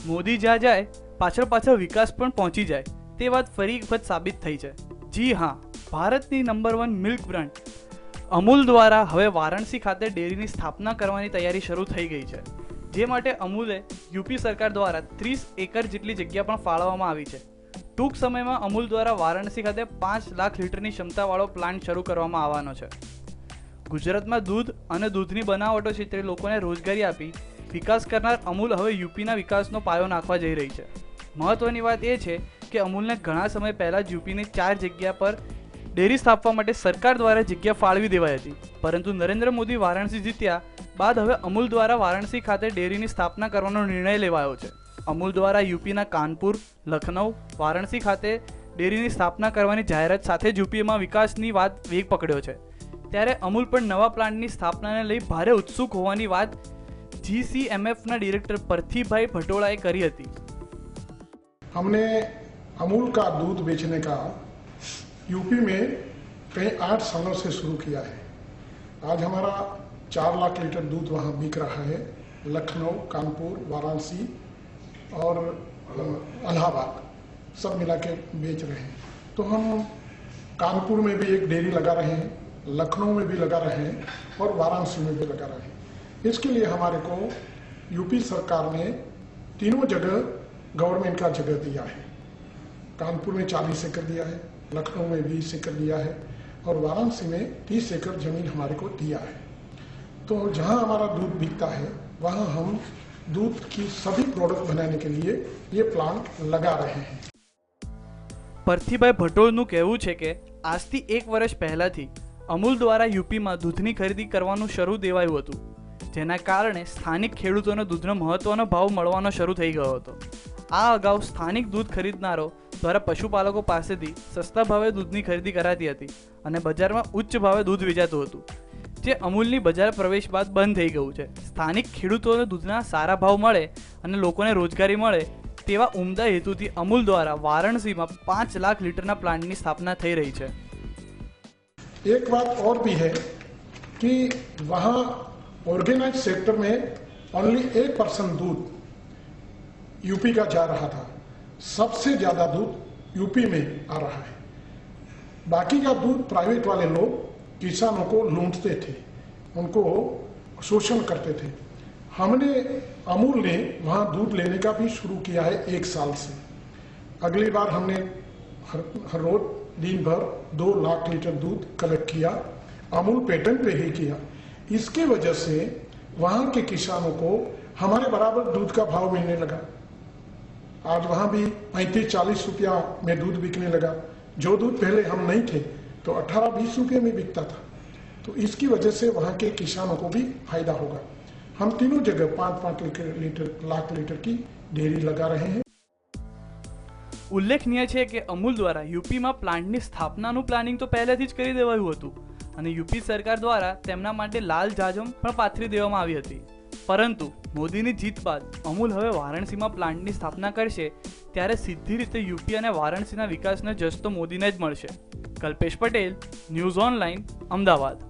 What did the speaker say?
મોદી જ્યાં જાય પાછળ વિકાસ પણ પહોંચી જાય તે વાત ફરી એક વખત સાબિત થઈ છે। જી હા, ભારતની નંબર 1 મિલ્ક બ્રાન્ડ અમૂલ દ્વારા હવે વારાણસી ખાતે ડેરીની સ્થાપના કરવાની તૈયારી શરૂ થઈ ગઈ છે, જે માટે અમૂલે યુપી સરકાર દ્વારા 30 એકર જેટલી જગ્યા પણ ફાળવવામાં આવી છે। ટૂંક સમયમાં અમૂલ દ્વારા વારાણસી ખાતે 5 લાખ લીટરની ક્ષમતાવાળો પ્લાન્ટ શરૂ કરવામાં આવવાનો છે। ગુજરાતમાં દૂધ અને દૂધની બનાવટો ક્ષેત્રે લોકોને રોજગારી આપી વિકાસ કરનાર અમૂલ હવે યુપીના વિકાસનો પાયો નાખવા જઈ રહી છે। મહત્વની વાત એ છે કે અમૂલને ઘણા સમય પહેલાં જ યુપીની 4 જગ્યા પર ડેરી સ્થાપવા માટે સરકાર દ્વારા જગ્યા ફાળવી દેવાઈ હતી, પરંતુ નરેન્દ્ર મોદી વારાણસી જીત્યા બાદ હવે અમૂલ દ્વારા વારાણસી ખાતે ડેરીની સ્થાપના કરવાનો નિર્ણય લેવાયો છે। અમૂલ દ્વારા યુપીના કાનપુર, લખનઉ, વારાણસી ખાતે ડેરીની સ્થાપના કરવાની જાહેરાત સાથે જ યુપીમાં વિકાસની વાત વેગ પકડ્યો છે। ત્યારે અમૂલ પણ નવા પ્લાન્ટની સ્થાપનાને લઈ ભારે ઉત્સુક હોવાની વાત GCMFના ડિરેક્ટર પરથીભાઈ ભટોળાએ કરી હતી। हमने अमूल का दूध बेचने का यूपी में कई 8 सालों से शुरू किया है। आज हमारा 4 लाख लीटर दूध वहाँ बिक रहा है। लखनऊ, कानपुर, वाराणसी और इलाहाबाद सब मिला के बेच रहे हैं। तो हम कानपुर में भी एक डेयरी लगा रहे हैं, लखनऊ में भी लगा रहे हैं और वाराणसी में भी लगा रहे हैं। इसके लिए हमारे को यूपी सरकार ने तीनों जगह गवर्नमेंट का जगह दिया है। कानपुर में 40 एकड़ दिया है, लखनऊ में 20 एकड़ दिया है और वाराणसी में 30 एकड़ जमीन हमारे को दिया है। तो जहाँ हमारा दूध बिकता है वहाँ हम दूध की सभी प्रोडक्ट बनाने के लिए ये प्लांट लगा रहे हैं। પરથીભાઈ ભટોળનું કહેવું છે કે આજથી 1 વર્ષ પહેલાથી અમૂલ દ્વારા યુપીમાં દૂધની ખરીદી કરવાનું શરૂ દેવાયું હતું, જેના કારણે સ્થાનિક ખેડૂતોને દૂધનો મહત્વનો ભાવ મળવાનો શરૂ થઈ ગયો હતો। આ અગાઉ સ્થાનિક દૂધ ખરીદનારો દ્વારા પશુપાલકો પાસેથી સસ્તા ભાવે દૂધની ખરીદી કરાતી હતી અને બજારમાં ઉચ્ચ ભાવે દૂધ વેચાતું હતું, જે અમૂલની બજાર પ્રવેશ બાદ બંધ થઈ ગયું છે। સ્થાનિક ખેડૂતોને દૂધના સારા ભાવ મળે અને લોકોને રોજગારી મળે તેવા ઉમદા હેતુથી અમૂલ દ્વારા વારાણસીમાં 5 લાખ લીટરના પ્લાન્ટની સ્થાપના થઈ રહી છે। एक बात और भी है कि वहाँ ऑर्गेनाइज सेक्टर में ओनली 1% दूध यूपी का जा रहा था। सबसे ज़्यादा दूध यूपी में आ रहा है। बाकी का दूध प्राइवेट वाले लोग किसानों को लूटते थे, उनको शोषण करते थे। हमने अमूल ने वहाँ दूध लेने का भी शुरू किया है 1 साल से। अगली बार हमने हर रोज दिन भर 2 लाख लीटर दूध कलेक्ट किया, अमूल पेटेंट पे ही किया। इसके वजह से वहाँ के किसानों को हमारे बराबर दूध का भाव मिलने लगा। आज वहाँ भी 35-40 रुपया में दूध बिकने लगा। जो दूध पहले हम नहीं थे तो 18-20 रुपये में बिकता था। तो इसकी वजह से वहाँ के किसानों को भी फायदा होगा। हम तीनों जगह 5-5 लाख लीटर की डेयरी लगा रहे हैं। ઉલ્લેખનીય છે કે અમૂલ દ્વારા યુપીમાં પ્લાન્ટની સ્થાપનાનું પ્લાનિંગ તો પહેલેથી જ કરી દેવાયું હતું અને યુપી સરકાર દ્વારા તેમના માટે લાલ જાજમ પણ પાથરી દેવામાં આવી હતી, પરંતુ મોદીની જીત બાદ અમૂલ હવે વારાણસીમાં પ્લાન્ટની સ્થાપના કરશે ત્યારે સીધી રીતે યુપી અને વારાણસીના વિકાસનો જશ તો મોદીને જ મળશે। Kalpesh Patel, news online, Ahmedabad.